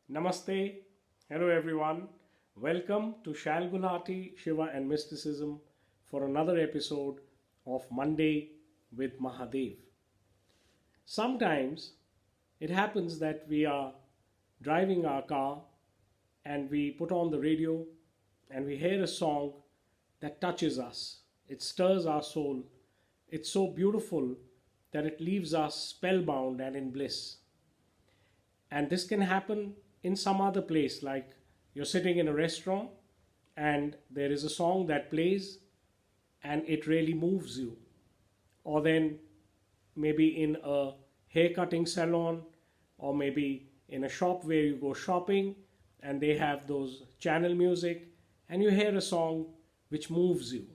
Namaste. Hello everyone. Welcome to Shal Gulati, Shiva and Mysticism for another episode of Monday with Mahadev. Sometimes it happens that we are driving our car and we put on the radio and we hear a song that touches us. It stirs our soul. It's so beautiful that it leaves us spellbound and in bliss. And this can happen in some other place, like you're sitting in a restaurant and there is a song that plays and it really moves you. Or then maybe in a hair cutting salon, or maybe in a shop where you go shopping and they have those channel music and you hear a song which moves you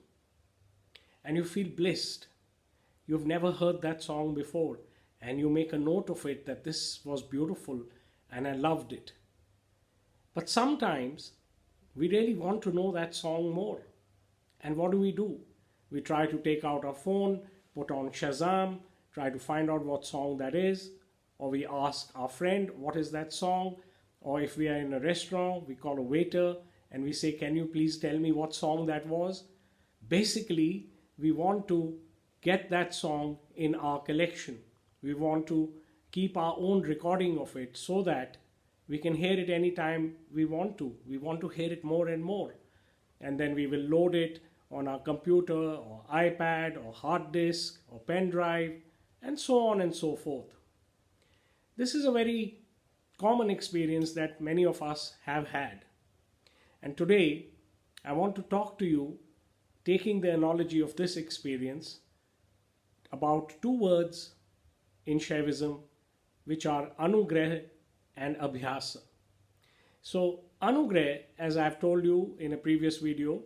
and you feel blissed. You've never heard that song before and you make a note of it that this was beautiful and I loved it. But sometimes we really want to know that song more. And what do? We try to take out our phone, put on Shazam, try to find out what song that is, or we ask our friend, what is that song? Or if we are in a restaurant, we call a waiter and we say, can you please tell me what song that was? Basically, we want to get that song in our collection. We want to keep our own recording of it so that we can hear it anytime we want to. We want to hear it more and more. And then we will load it on our computer or iPad or hard disk or pen drive and so on and so forth. This is a very common experience that many of us have had. And today I want to talk to you, taking the analogy of this experience, about two words in Shaivism which are Anugrah and Abhyasa. So Anugrah, as I've told you in a previous video,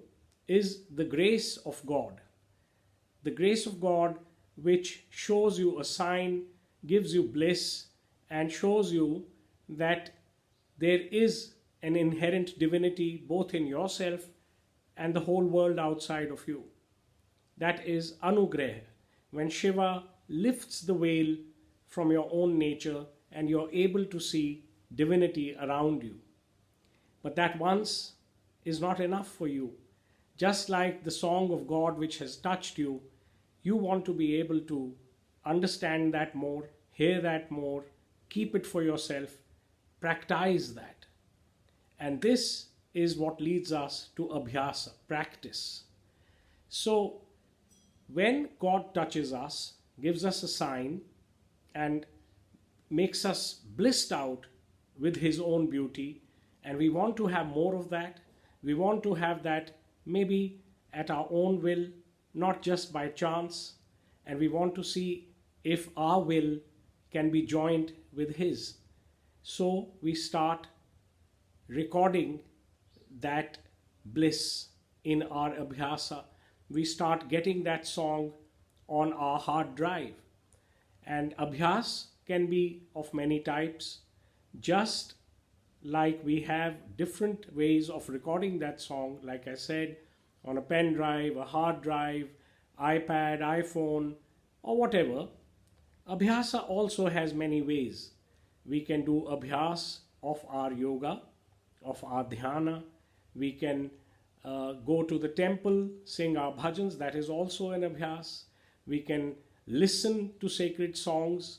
is the grace of God. The grace of God which shows you a sign, gives you bliss, and shows you that there is an inherent divinity both in yourself and the whole world outside of you. That is Anugrah, when Shiva lifts the veil from your own nature and you're able to see divinity around you. But that once is not enough for you. Just like the song of God which has touched you, you want to be able to understand that more, hear that more, keep it for yourself, practice that. And this is what leads us to Abhyasa, practice. So when God touches us, gives us a sign, and makes us blissed out with His own beauty, and we want to have more of that, we want to have that maybe at our own will, not just by chance, and we want to see if our will can be joined with His. So we start recording that bliss in our Abhyasa. We start getting that song on our hard drive. And Abhyas can be of many types, just like we have different ways of recording that song, like I said, on a pen drive, a hard drive, iPad, iPhone, or whatever. Abhyasa also has many ways. We can do Abhyas of our yoga, of our dhyana. We can go to the temple, sing our bhajans, that is also an Abhyas. We can listen to sacred songs,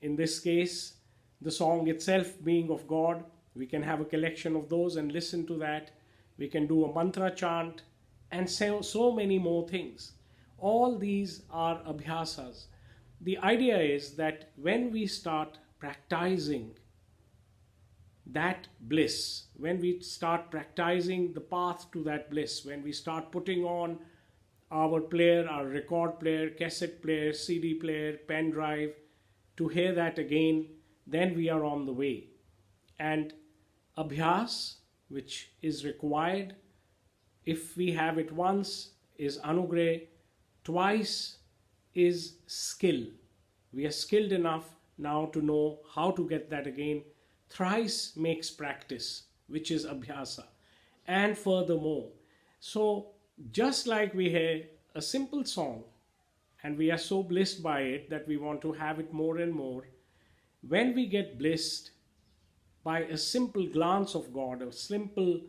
in this case the song itself being of God. We can have a collection of those and listen to that. We can do a mantra chant and so many more things. All these are Abhyasas. The idea is that when we start practicing that bliss, when we start practicing the path to that bliss, when we start putting on our player, our record player, cassette player, CD player, pen drive, to hear that again, then we are on the way. And Abhyas, which is required, if we have it once, is Anugrah, twice is skill. We are skilled enough now to know how to get that again. Thrice makes practice, which is Abhyasa. And furthermore, so just like we hear a simple song and we are so blissed by it that we want to have it more and more, when we get blissed by a simple glance of God, a simple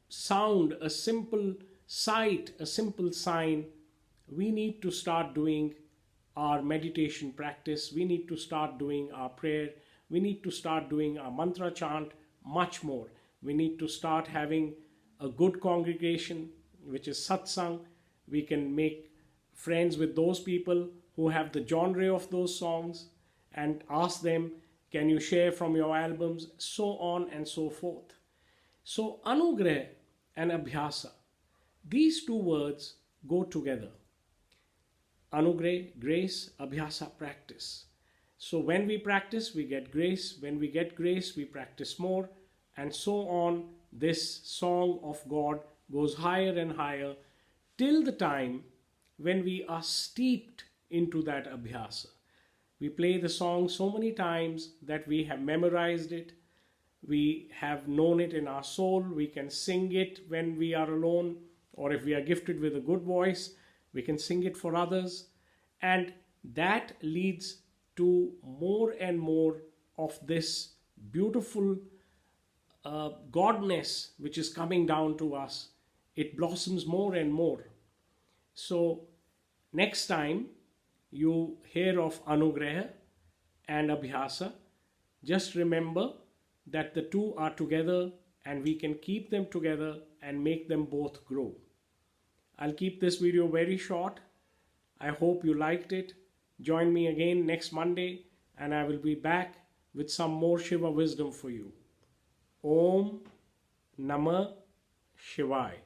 sound, a simple sight, a simple sign. We need to start doing our meditation practice. We need to start doing our prayer. We need to start doing our mantra chant much more. We need to start having a good congregation, which is satsang. We can make friends with those people who have the genre of those songs and ask them, can you share from your albums? So on and so forth. So anugrah and abhyasa, these two words go together. Anugrah, grace; abhyasa, practice. So when we practice, we get grace. When we get grace, we practice more. And so on, this song of God goes higher and higher till the time when we are steeped into that abhyasa. We play the song so many times that we have memorized it. We have known it in our soul. We can sing it when we are alone, or if we are gifted with a good voice, we can sing it for others. And that leads to more and more of this beautiful godness which is coming down to us. It blossoms more and more. So next time you hear of anugraha and abhyasa, just remember that the two are together and we can keep them together and make them both grow. I'll keep this video very short. I hope you liked it. Join me again next Monday and I will be back with some more Shiva wisdom for you. Om Namah Shivaya.